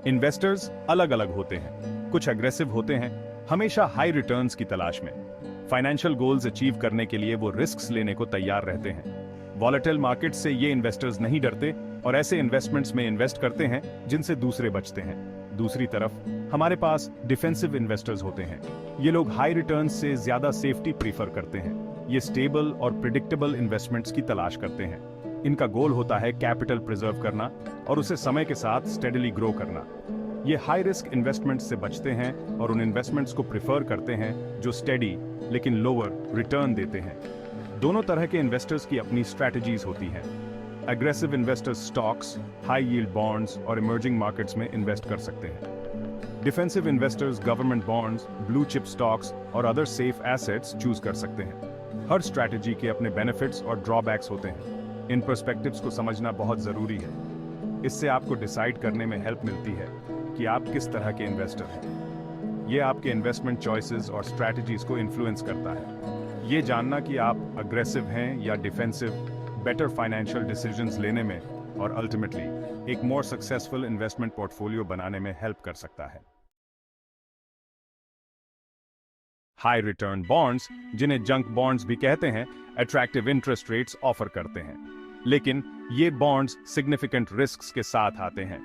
Investors अलग अलग होते हैं, कुछ एग्रेसिव होते हैं, हमेशा हाई रिटर्न्स की तलाश में। फाइनेंशियल गोल्स अचीव करने के लिए वो रिस्क्स लेने को तैयार रहते हैं। वॉलेटाइल मार्केट से ये इन्वेस्टर्स नहीं डरते और ऐसे इन्वेस्टमेंट्स में इन्वेस्ट करते हैं जिनसे दूसरे बचते हैं। दूसरी तरफ हमारे पास डिफेंसिव इन्वेस्टर्स होते हैं। ये लोग हाई रिटर्न्स से ज्यादा सेफ्टी प्रीफर करते हैं। ये स्टेबल और प्रिडिक्टेबल इन्वेस्टमेंट्स की तलाश करते हैं। इनका गोल होता है कैपिटल प्रिजर्व करना और उसे समय के साथ स्टेडली ग्रो करना। ये हाई रिस्क इन्वेस्टमेंट्स से बचते हैं और उन इन्वेस्टमेंट्स को प्रिफर करते हैं जो स्टेडी लेकिन लोअर रिटर्न देते हैं। दोनों तरह के इन्वेस्टर्स की अपनी स्ट्रैटेजीज होती हैं। Aggressive investors stocks, high yield bonds और इमर्जिंग मार्केट्स में इन्वेस्ट कर सकते हैं। Defensive investors government bonds, blue chip stocks और अदर सेफ एसेट्स चूज कर सकते हैं। हर स्ट्रैटेजी के अपने बेनिफिट्स और ड्रॉबैक्स होते हैं। इन पर्सपेक्टिव्स को समझना बहुत जरूरी है। इससे आपको डिसाइड करने में हेल्प मिलती है कि आप किस तरह के इन्वेस्टर हैं। ये आपके इन्वेस्टमेंट चॉइसेस और स्ट्रैटेजीज को इन्फ्लुएंस करता है। ये जानना कि आप अग्रेसिव हैं या डिफेंसिव बेटर फाइनेंशियल डिसीजंस लेने में और अल्टीमेटली एक मोर सक्सेसफुल इन्वेस्टमेंट पोर्टफोलियो बनाने में हेल्प कर सकता है। हाई रिटर्न बॉन्ड्स, जिन्हें जंक बॉन्ड्स भी कहते हैं, अट्रैक्टिव इंटरेस्ट रेट्स ऑफर करते हैं, लेकिन ये बॉन्ड्स सिग्निफिकेंट रिस्क्स के साथ आते हैं।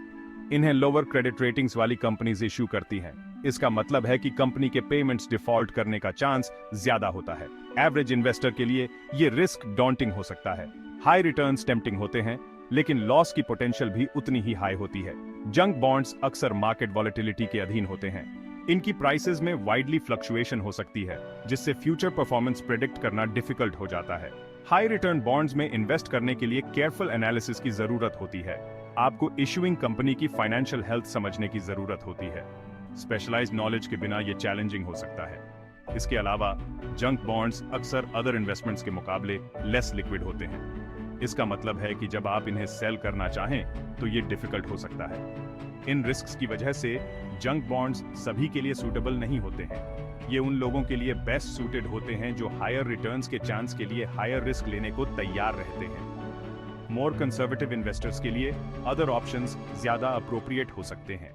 इन्हें लोअर क्रेडिट रेटिंग्स वाली कंपनीज इश्यू करती हैं। इसका मतलब है कि कंपनी के पेमेंट्स डिफॉल्ट करने का चांस ज्यादा होता है। एवरेज इन्वेस्टर के लिए ये रिस्क डॉन्टिंग हो सकता है। हाई रिटर्न्स टेम्पटिंग होते हैं, लेकिन लॉस की पोटेंशियल भी उतनी ही हाई होती है। जंक बॉन्ड्स अक्सर मार्केट वॉलेटिलिटी के अधीन होते हैं। इनकी प्राइसेस में वाइडली फ्लक्चुएशन हो सकती है, जिससे फ्यूचर परफॉर्मेंस प्रेडिक्ट करना डिफिकल्ट हो जाता है। हाई रिटर्न बॉन्ड्स में इन्वेस्ट करने के लिए केयरफुल एनालिसिस की जरूरत होती है। आपको इशूइंग कंपनी की फाइनेंशियल हेल्थ समझने की जरूरत होती है। स्पेशलाइज्ड नॉलेज के बिना यह चैलेंजिंग हो सकता है। इसके अलावा जंक बॉन्ड्स अक्सर अदर इन्वेस्टमेंट्स के मुकाबले लेस लिक्विड होते हैं। इसका मतलब है कि जब आप इन्हें सेल करना चाहें तो ये डिफिकल्ट हो सकता है। इन रिस्क्स की वजह से जंक बॉन्ड्स सभी के लिए सूटेबल नहीं होते हैं। ये उन लोगों के लिए बेस्ट सूटेड होते हैं जो हायर रिटर्न्स के चांस के लिए हायर रिस्क लेने को तैयार रहते हैं। मोर कंजर्वेटिव इन्वेस्टर्स के लिए अदर ऑप्शंस ज्यादा अप्रोप्रिएट हो सकते हैं।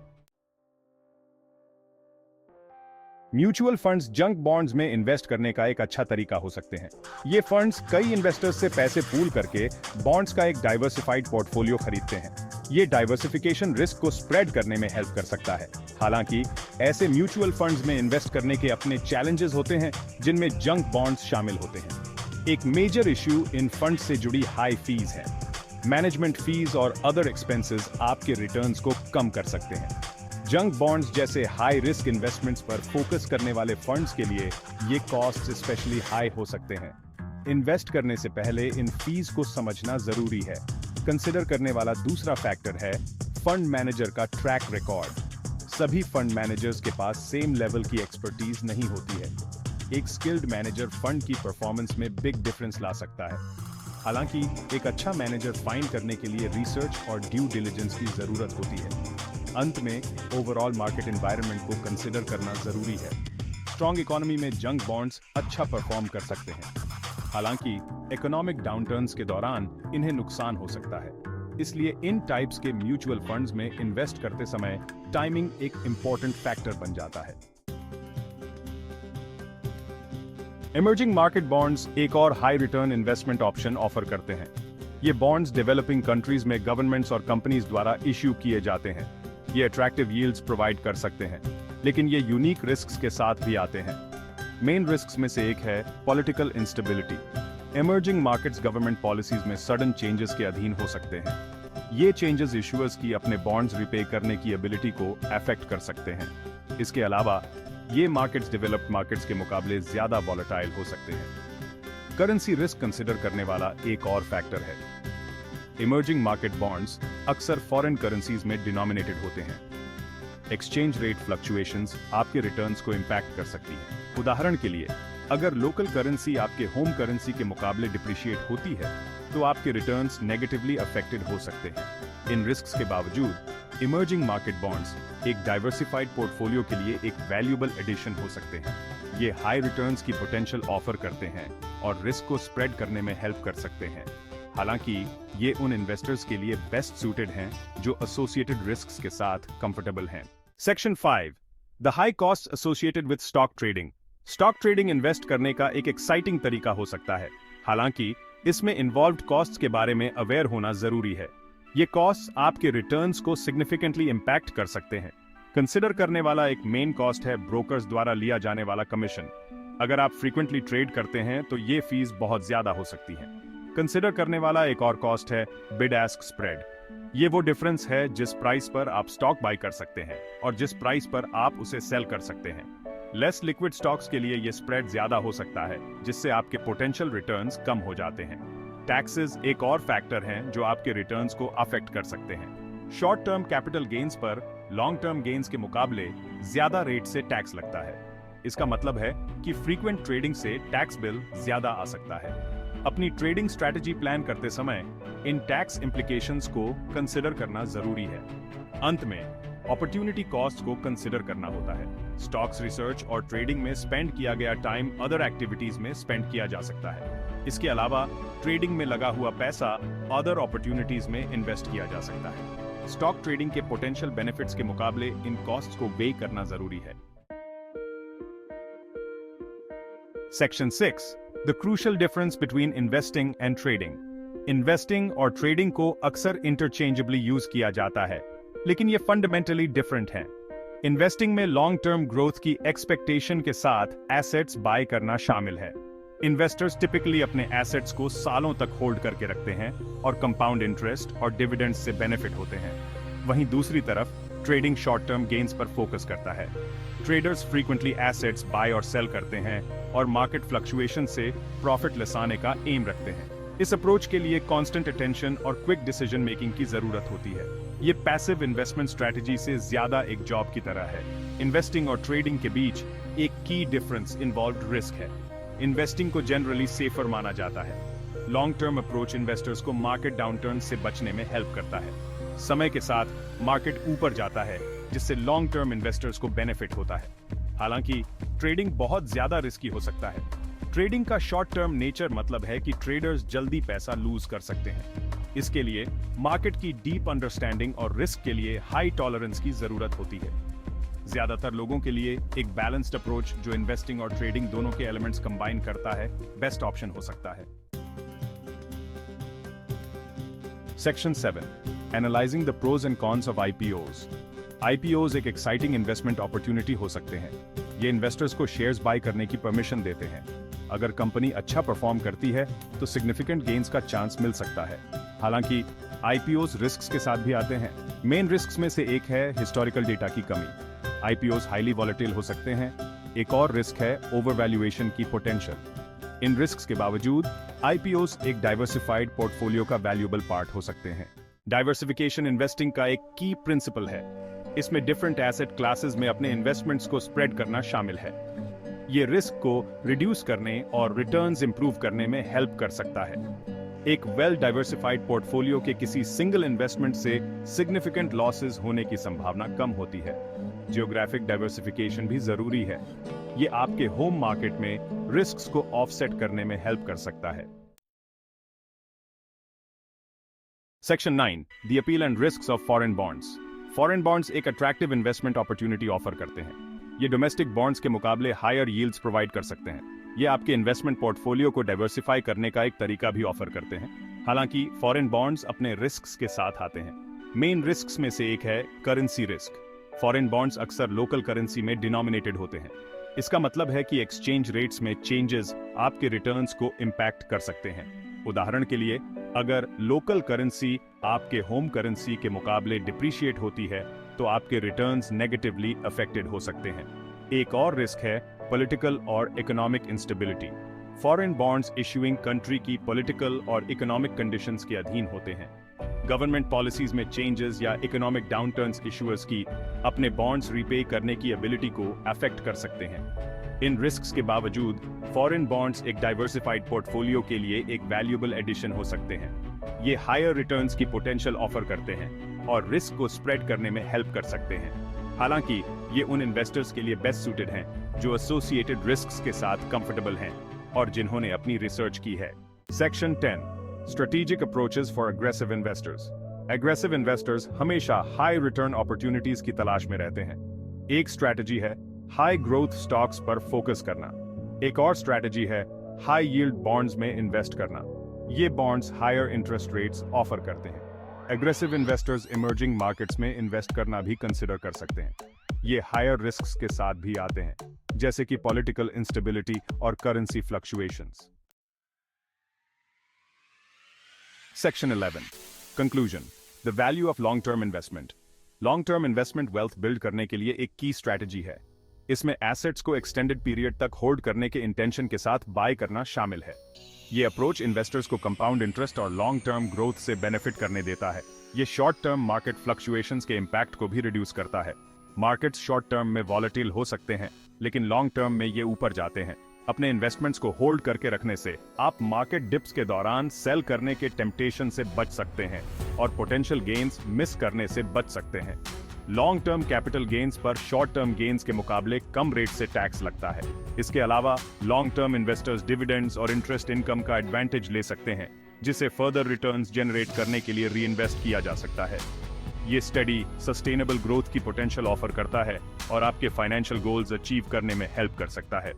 म्यूचुअल फंड्स जंक बॉन्ड्स में इन्वेस्ट करने का एक अच्छा तरीका हो सकते हैं। ये फंड्स कई इन्वेस्टर्स से पैसे पूल करके बॉन्ड्स का एक डाइवर्सिफाइड पोर्टफोलियो खरीदते हैं। ये डाइवर्सिफिकेशन रिस्क को स्प्रेड करने में हेल्प कर सकता है। हालांकि ऐसे म्यूचुअल फंड्स में इन्वेस्ट करने के अपने चैलेंजेस होते हैं, जिनमें जंक बॉन्ड्स शामिल होते हैं। एक मेजर इश्यू इन फंड्स से जुड़ी हाई फीस है। मैनेजमेंट फीस और अदर एक्सपेंसेस आपके रिटर्न्स को कम कर सकते हैं। जंक बॉन्ड्स जैसे हाई रिस्क इन्वेस्टमेंट्स पर फोकस करने वाले फंड्स के लिए ये कॉस्ट स्पेशली हाई हो सकते हैं। इन्वेस्ट करने से पहले इन फीस को समझना जरूरी है। कंसिडर करने वाला दूसरा फैक्टर है फंड मैनेजर का ट्रैक रिकॉर्ड। सभी फंड मैनेजर्स के पास सेम लेवल की एक्सपर्टीज नहीं होती है। एक स्किल्ड मैनेजर फंड की परफॉर्मेंस में बिग डिफरेंस ला सकता है। हालांकि एक अच्छा मैनेजर फाइंड करने के लिए रिसर्च और ड्यू डिलिजेंस की जरूरत होती है। अंत में ओवरऑल मार्केट एनवायरनमेंट को कंसिडर करना जरूरी है। स्ट्रॉन्ग इकोनॉमी में जंक बॉन्ड्स अच्छा परफॉर्म कर सकते हैं, हालांकि इकोनॉमिक डाउनटर्न्स के दौरान इन्हें नुकसान हो सकता है। इसलिए इन टाइप्स के म्यूचुअल फंड्स में इन्वेस्ट करते समय टाइमिंग एक इंपॉर्टेंट फैक्टर बन जाता है। इमर्जिंग मार्केट बॉन्ड्स एक और high return investment option offer करते हैं। ये बॉन्ड्स डेवलपिंग कंट्रीज में गवर्नमेंट्स और कंपनीज द्वारा इश्यू किए जाते हैं। ये अट्रैक्टिव यील्ड्स प्रोवाइड कर सकते हैं, लेकिन ये यूनिक रिस्क्स के साथ भी आते हैं। मेन रिस्क्स में से एक है political instability. Emerging markets government policies में सडन चेंजेस के अधीन हो सकते हैं। ये चेंजेस इशूअर्स की अपने बॉन्ड्स रिपे करने की एबिलिटी को अफेक्ट कर सकते हैं। इसके अलावा ये मार्केट्स डेवलप्ड मार्केट्स के मुकाबले ज्यादा वॉलेटाइल हो सकते हैं। करेंसी रिस्क कंसिडर करने वाला एक और फैक्टर है। इमर्जिंग मार्केट बॉन्ड्स अक्सर फॉरेन करेंसीज में डिनोमिनेटेड होते हैं। एक्सचेंज रेट फ्लक्चुएशंस आपके रिटर्न्स को इंपैक्ट कर सकती है। उदाहरण के लिए, अगर लोकल करेंसी आपके होम करेंसी के मुकाबले डिप्रिशिएट होती है, तो आपके रिटर्न्स नेगेटिवली अफेक्टेड हो सकते हैं। इन रिस्क्स के बावजूद इमर्जिंग मार्केट बॉन्ड्स एक डाइवर्सिफाइड पोर्टफोलियो के लिए एक वैल्यूएबल एडिशन हो सकते हैं। ये हाई रिटर्न्स की पोटेंशियल ऑफर करते हैं और रिस्क को स्प्रेड करने में हेल्प कर सकते हैं। हालांकि ये उन इन्वेस्टर्स के लिए बेस्ट सूटेड हैं जो एसोसिएटेड रिस्क्स के साथ कंफर्टेबल हैं। Section 5, the high cost associated with stock trading. Stock trading invest करने का एक एक्साइटिंग तरीका हो सकता है, हालांकि इसमें इन्वॉल्व्ड कॉस्ट्स के बारे में अवेयर होना जरूरी है। ये कॉस्ट्स आपके रिटर्न्स को सिग्निफिकेंटली इंपैक्ट कर सकते हैं। कंसिडर करने वाला एक मेन कॉस्ट है ब्रोकर्स द्वारा लिया जाने वाला कमीशन। अगर आप फ्रीक्वेंटली ट्रेड करते हैं तो ये फीस बहुत ज्यादा हो सकती है। कंसिडर करने वाला एक और कॉस्ट है बिड आस्क स्प्रेड। ये वो डिफरेंस है जिस प्राइस पर आप स्टॉक बाय कर सकते हैं और जिस प्राइस पर आप उसे सेल कर सकते हैं। लेस लिक्विड स्टॉक्स के लिए ये स्प्रेड ज्यादा हो सकता है, जिससे आपके पोटेंशियल रिटर्न्स कम हो जाते हैं। टैक्सेस एक और फैक्टर हैं जो आपके रिटर्न्स को अफेक्ट कर सकते हैं। शॉर्ट टर्म कैपिटल गेन्स पर लॉन्ग टर्म गेन्स के मुकाबले ज्यादा रेट से टैक्स लगता है। इसका मतलब है कि फ्रीक्वेंट ट्रेडिंग से टैक्स बिल ज्यादा आ सकता है। अपनी ट्रेडिंग स्ट्रैटेजी प्लान करते समय इन टैक्स इंप्लीकेशंस को कंसिडर करना जरूरी है। अंत में अपॉर्चुनिटी कॉस्ट को कंसिडर करना होता है। स्टॉक्स रिसर्च और ट्रेडिंग में स्पेंड किया गया टाइम अदर एक्टिविटीज में स्पेंड किया जा सकता है। इसके अलावा ट्रेडिंग में लगा हुआ पैसा अदर अपॉर्चुनिटीज में इन्वेस्ट किया जा सकता है। स्टॉक ट्रेडिंग के पोटेंशियल बेनिफिट्स के मुकाबले इन कॉस्ट्स को वेइ करना जरूरी है। Section 6, the crucial difference between investing and trading. Investing और ट्रेडिंग को अक्सर इंटरचेंजेबली यूज किया जाता है, लेकिन ये फंडामेंटली डिफरेंट हैं। इन्वेस्टिंग में लॉन्ग टर्म ग्रोथ की एक्सपेक्टेशन के साथ एसेट्स बाय करना शामिल है। इन्वेस्टर्स टिपिकली अपने एसेट्स को सालों तक होल्ड करके रखते हैं और कंपाउंड इंटरेस्ट और डिविडेंड्स से बेनिफिट होते हैं। वहीं दूसरी तरफ ट्रेडिंग शॉर्ट टर्म गेन्स पर फोकस करता है। ट्रेडर्स फ्रीक्वेंटली एसेट्स बाय और सेल करते हैं और मार्केट फ्लक्चुएशन से प्रॉफिट लसाने का एम रखते हैं। इस अप्रोच के लिए कांस्टेंट अटेंशन और क्विक डिसीजन मेकिंग की जरूरत होती है। ये पैसिव इन्वेस्टमेंट स्ट्रैटेजी से ज्यादा एक जॉब की तरह है। इन्वेस्टिंग और ट्रेडिंग के बीच एक की डिफरेंस इन्वॉल्व्ड रिस्क है। इन्वेस्टिंग को जनरली सेफर माना जाता है। लॉन्ग टर्म अप्रोच इन्वेस्टर्स को मार्केट डाउनटर्न से बचने में हेल्प करता है। समय के साथ मार्केट ऊपर जाता है, जिससे लॉन्ग टर्म इन्वेस्टर्स को बेनिफिट होता है। हालांकि ट्रेडिंग बहुत ज्यादा रिस्की हो सकता है। ट्रेडिंग का शॉर्ट टर्म नेचर मतलब है कि ट्रेडर्स जल्दी पैसा लूज कर सकते हैं। इसके लिए मार्केट की डीप अंडरस्टैंडिंग और रिस्क के लिए हाई टॉलरेंस की जरूरत होती है। ज्यादातर लोगों के लिए एक बैलेंस्ड अप्रोच जो इन्वेस्टिंग और ट्रेडिंग दोनों के एलिमेंट्स कंबाइन करता है, बेस्ट ऑप्शन हो सकता है। Section 7, analysing the pros and cons of IPOs. IPOs एक एक्साइटिंग इन्वेस्टमेंट अपॉर्चुनिटी हो सकते हैं। ये इन्वेस्टर्स को शेयर्स बाय करने की परमिशन देते हैं। अगर कंपनी अच्छा परफॉर्म करती है तो सिग्निफिकेंट गेन्स का चांस मिल सकता है। हालांकि आईपीओज रिस्क्स के साथ भी आते हैं। मेन रिस्क्स में से एक है हिस्टोरिकल डेटा की कमी। आईपीओज हाईली वॉलेटाइल हो सकते हैं। एक और रिस्क है ओवरवैल्यूएशन की पोटेंशियल। इन रिस्क्स के बावजूद आईपीओज एक डाइवर्सिफाइड पोर्टफोलियो का वैल्यूएबल पार्ट हो सकते हैं। डाइवर्सिफिकेशन इन्वेस्टिंग का एक की प्रिंसिपल है। इसमें डिफरेंट एसेट क्लासेस में अपने इन्वेस्टमेंट्स को स्प्रेड करना शामिल है। ये रिस्क को रिड्यूस करने और रिटर्न्स इंप्रूव करने में हेल्प कर सकता है। एक वेल डाइवर्सिफाइड पोर्टफोलियो के किसी सिंगल इन्वेस्टमेंट से सिग्निफिकेंट लॉसेस होने की संभावना कम होती है। जियोग्राफिक डाइवर्सिफिकेशन भी जरूरी है। ये आपके होम मार्केट में रिस्क्स को ऑफसेट करने में हेल्प कर सकता है। Section 9, the appeal and risks of foreign bonds. Foreign bonds एक अट्रैक्टिव इन्वेस्टमेंट अपॉर्चुनिटी ऑफर करते हैं। ये डोमेस्टिक बॉन्ड्स के मुकाबले हायर यील्ड्स प्रोवाइड कर सकते हैं। ये आपके इन्वेस्टमेंट पोर्टफोलियो को डाइवर्सिफाई करने का एक तरीका भी ऑफर करते हैं। हालांकि फॉरेन बॉन्ड्स अपने रिस्क्स के साथ आते हैं। मेन रिस्क्स में से एक है करेंसी रिस्क। फॉरेन बॉन्ड्स अक्सर लोकल करेंसी में डिनोमिनेटेड होते हैं। इसका मतलब है कि एक्सचेंज रेट्स में चेंजेस आपके रिटर्न्स को इंपैक्ट कर सकते हैं। उदाहरण के लिए, अगर लोकल करेंसी आपके होम करेंसी के मुकाबले डिप्रिशिएट होती है तो आपके रिटर्न्स नेगेटिवली अफेक्टेड हो सकते हैं। एक और रिस्क है पॉलिटिकल और economic instability. Foreign bonds issuing country की पॉलिटिकल और इकोनॉमिक कंडीशंस के अधीन होते हैं। गवर्नमेंट पॉलिसीज में चेंजेस या इकोनॉमिक डाउनटर्न्स इशूअर्स की अपने बॉन्ड्स रीपे करने की एबिलिटी को अफेक्ट कर सकते हैं। इन रिस्क्स के बावजूद फॉरेन बॉन्ड्स एक डाइवर्सिफाइड पोर्टफोलियो के लिए एक वैल्यूएबल एडिशन हो सकते हैं। ये हायर रिटर्न्स की पोटेंशियल ऑफर करते हैं और रिस्क को स्प्रेड करने में हेल्प कर सकते हैं। हालांकि ये उन इन्वेस्टर्स के लिए बेस्ट सूटेड हैं जो एसोसिएटेड रिस्क्स के साथ कंफर्टेबल हैं और जिन्होंने अपनी रिसर्च की है। Section 10, strategic approaches for aggressive investors. Aggressive investors हमेशा हाई रिटर्न अपॉर्चुनिटीज की तलाश में रहते हैं। एक स्ट्रैटेजी है हाई ग्रोथ स्टॉक्स पर फोकस करना। एक और स्ट्रैटेजी है हाई यील्ड बॉन्ड्स में इन्वेस्ट करना। ये bonds higher interest rates offer करते हैं। एग्रेसिव इन्वेस्टर्स इमर्जिंग मार्केट्स में इन्वेस्ट करना भी कंसिडर कर सकते हैं। ये हायर रिस्क्स के साथ भी आते हैं, जैसे कि पॉलिटिकल इंस्टेबिलिटी और currency fluctuations. Section 11 conclusion, the value of long term investment. Long term investment wealth build करने के लिए एक की स्ट्रैटेजी है। इसमें एसेट्स को एक्सटेंडेड पीरियड तक होल्ड करने के इंटेंशन के साथ बाय करना शामिल है। ये अप्रोच इन्वेस्टर्स को कंपाउंड इंटरेस्ट और लॉन्ग टर्म ग्रोथ से बेनिफिट करने देता है। ये शॉर्ट टर्म मार्केट फ्लक्चुएशंस के इंपैक्ट को भी रिड्यूस करता है। मार्केट्स शॉर्ट टर्म में वॉलेटिल हो सकते हैं, लेकिन लॉन्ग टर्म में ये ऊपर जाते हैं। अपने इन्वेस्टमेंट्स को होल्ड करके रखने से आप मार्केट डिप्स के दौरान सेल करने के टेम्पटेशन से बच सकते हैं और पोटेंशियल गेन्स मिस करने से बच सकते हैं। लॉन्ग टर्म कैपिटल गेन्स पर शॉर्ट टर्म गेन्स के मुकाबले कम रेट से टैक्स लगता है। इसके अलावा लॉन्ग टर्म इन्वेस्टर्स डिविडेंड्स और इंटरेस्ट इनकम का एडवांटेज ले सकते हैं, जिसे फर्दर रिटर्न्स जनरेट करने के लिए रीइन्वेस्ट किया जा सकता है। ये स्टडी सस्टेनेबल ग्रोथ की पोटेंशियल ऑफर करता है और आपके फाइनेंशियल गोल्स अचीव करने में हेल्प कर सकता है।